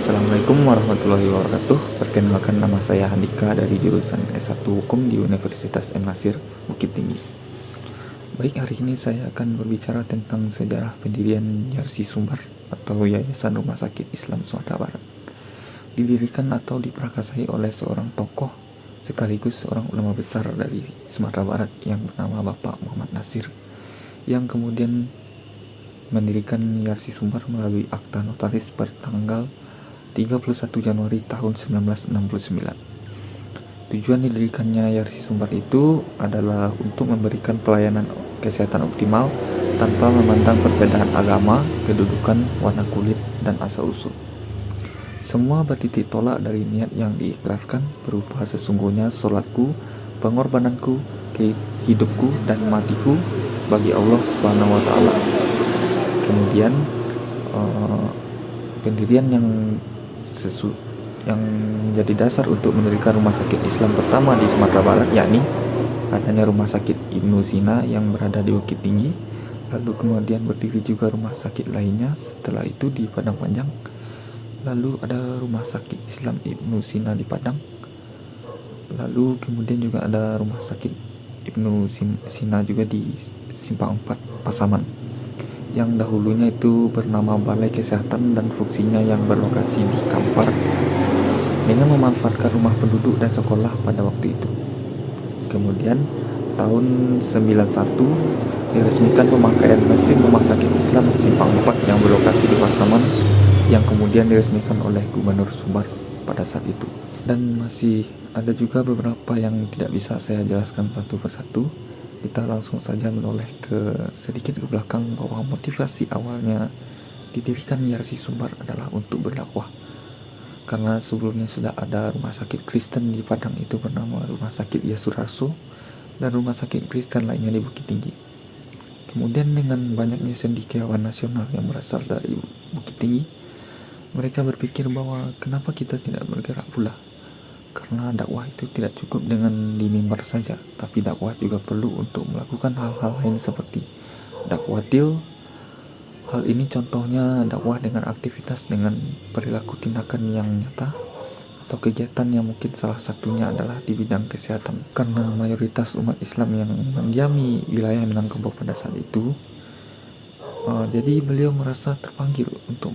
Assalamualaikum warahmatullahi wabarakatuh. Perkenalkan, nama saya Handika dari jurusan S1 Hukum di Universitas M. Nasir, Bukit Tinggi. Baik, hari ini saya akan berbicara tentang sejarah pendirian Yarsi Sumbar atau Yayasan Rumah Sakit Islam Sumatera Barat. Didirikan atau diprakarsai oleh seorang tokoh sekaligus seorang ulama besar dari Sumatera Barat yang bernama Bapak Muhammad Nasir, yang kemudian mendirikan Yarsi Sumbar melalui akta notaris bertanggal 31 Januari tahun 1969. Tujuan didirikannya Yarsi Sumbar itu adalah untuk memberikan pelayanan kesehatan optimal tanpa memandang perbedaan agama, kedudukan, warna kulit, dan asal-usul. Semua bertitik tolak dari niat yang diikrarkan berupa sesungguhnya sholatku, pengorbananku, hidupku, dan matiku bagi Allah Subhanahu wa Ta'ala. Kemudian pendirian yang menjadi dasar untuk mendirikan rumah sakit Islam pertama di Sumatera Barat, yakni adanya Rumah Sakit Ibnu Sina yang berada di Bukit Tinggi. Lalu kemudian berdiri juga rumah sakit lainnya setelah itu di Padang Panjang. Lalu ada Rumah Sakit Islam Ibnu Sina di Padang. Lalu kemudian juga ada Rumah Sakit Ibnu Sina juga di Simpang 4 Pasaman, yang dahulunya itu bernama Balai Kesehatan dan fungsinya yang berlokasi di Kampar, dengan memanfaatkan rumah penduduk dan sekolah pada waktu itu. Kemudian tahun 91 diresmikan pemakaian mesin Rumah Sakit Islam Simpang 4 yang berlokasi di Pasaman, yang kemudian diresmikan oleh Gubernur Sumbar pada saat itu. Dan masih ada juga beberapa yang tidak bisa saya jelaskan satu persatu. Kita langsung saja menoleh sedikit ke belakang bahwa motivasi awalnya didirikan Yarsi Sumbar adalah untuk berdakwah. Karena sebelumnya sudah ada rumah sakit Kristen di Padang itu bernama Rumah Sakit Yasurarso, dan rumah sakit Kristen lainnya di Bukit Tinggi. Kemudian dengan banyaknya cendekiawan nasional yang berasal dari Bukit Tinggi, mereka berpikir bahwa kenapa kita tidak bergerak pula. Karena dakwah itu tidak cukup dengan di mimbar saja, tapi dakwah juga perlu untuk melakukan hal-hal lain seperti dakwatil. Hal ini contohnya dakwah dengan aktivitas dengan perilaku tindakan yang nyata atau kegiatan yang mungkin salah satunya adalah di bidang kesehatan. Karena mayoritas umat Islam yang mendiami wilayah Minangkabau pada saat itu, jadi beliau merasa terpanggil untuk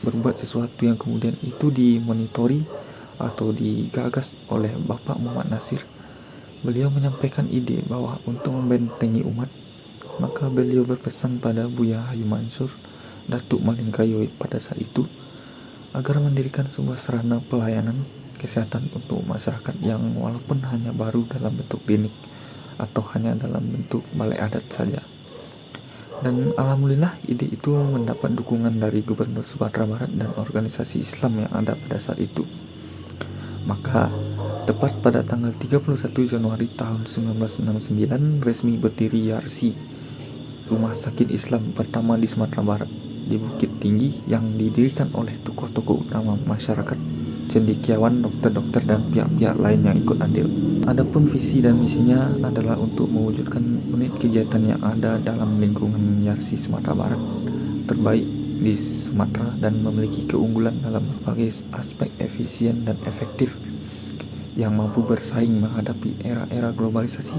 berbuat sesuatu yang kemudian itu dimonitori atau digagas oleh Bapak Muhammad Nasir. Beliau menyampaikan ide bahwa untuk membentengi umat, maka beliau berpesan pada Buya Haji Mansur, Datuk Malingkayo pada saat itu, agar mendirikan sebuah sarana pelayanan kesehatan untuk masyarakat yang walaupun hanya baru dalam bentuk klinik atau hanya dalam bentuk balai adat saja. Dan alhamdulillah ide itu mendapat dukungan dari Gubernur Sumatera Barat dan organisasi Islam yang ada pada saat itu. Maka tepat pada tanggal 31 Januari tahun 1969 resmi berdiri Yarsi, Rumah Sakit Islam pertama di Sumatera Barat di Bukit Tinggi, yang didirikan oleh tokoh-tokoh utama masyarakat, cendekiawan, dokter-dokter, dan pihak-pihak lain yang ikut andil. Adapun visi dan misinya adalah untuk mewujudkan unit kegiatan yang ada dalam lingkungan Yarsi Sumatera Barat terbaik di Sumatera dan memiliki keunggulan dalam berbagai aspek efisien dan efektif, yang mampu bersaing menghadapi era-era globalisasi,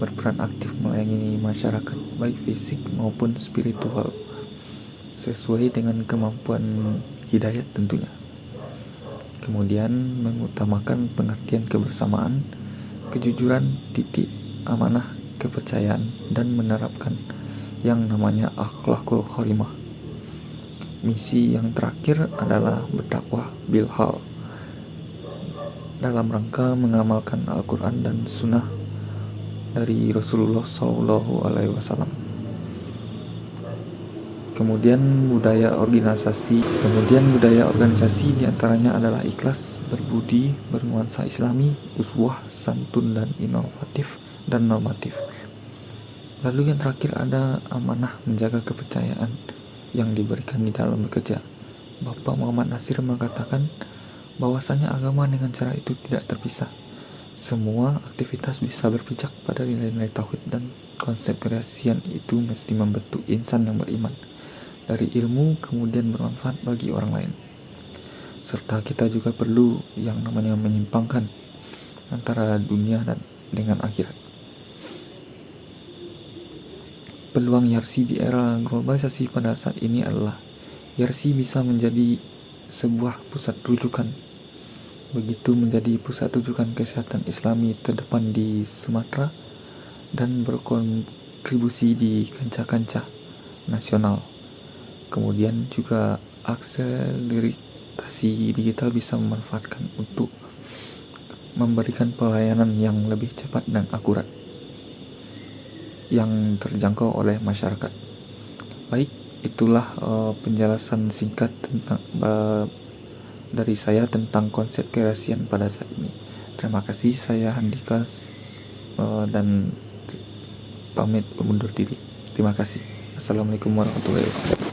berperan aktif melayani masyarakat baik fisik maupun spiritual sesuai dengan kemampuan hidayat tentunya. Kemudian mengutamakan pengertian kebersamaan, kejujuran, titik, amanah, kepercayaan, dan menerapkan yang namanya akhlakul karimah. Misi yang terakhir adalah berdakwah bilhal dalam rangka mengamalkan Al-Quran dan Sunnah dari Rasulullah SAW. Kemudian budaya organisasi diantaranya adalah ikhlas, berbudi, bernuansa Islami, uswah, santun, dan inovatif dan normatif. Lalu yang terakhir ada amanah, menjaga kepercayaan yang diberikan di dalam bekerja. Bapak Muhammad Nasir mengatakan bahwasanya agama dengan cara itu tidak terpisah. Semua aktivitas bisa berpijak pada nilai-nilai tauhid, dan konsep kreasian itu mesti membentuk insan yang beriman dari ilmu kemudian bermanfaat bagi orang lain. serta kita juga perlu yang namanya menyimpangkan antara dunia dan dengan akhirat. Peluang Yarsi di era globalisasi pada saat ini adalah Yarsi bisa menjadi sebuah pusat rujukan. Begitu menjadi pusat rujukan kesehatan Islami terdepan di Sumatera dan berkontribusi di kancah-kancah nasional. Kemudian juga akselerasi digital bisa memanfaatkan untuk memberikan pelayanan yang lebih cepat dan akurat yang terjangkau oleh masyarakat. Baik, itulah penjelasan singkat tentang dari saya tentang konsep kerasian pada saat ini. Terima kasih, saya Handika dan pamit undur diri. Terima kasih. Assalamualaikum warahmatullahi wabarakatuh.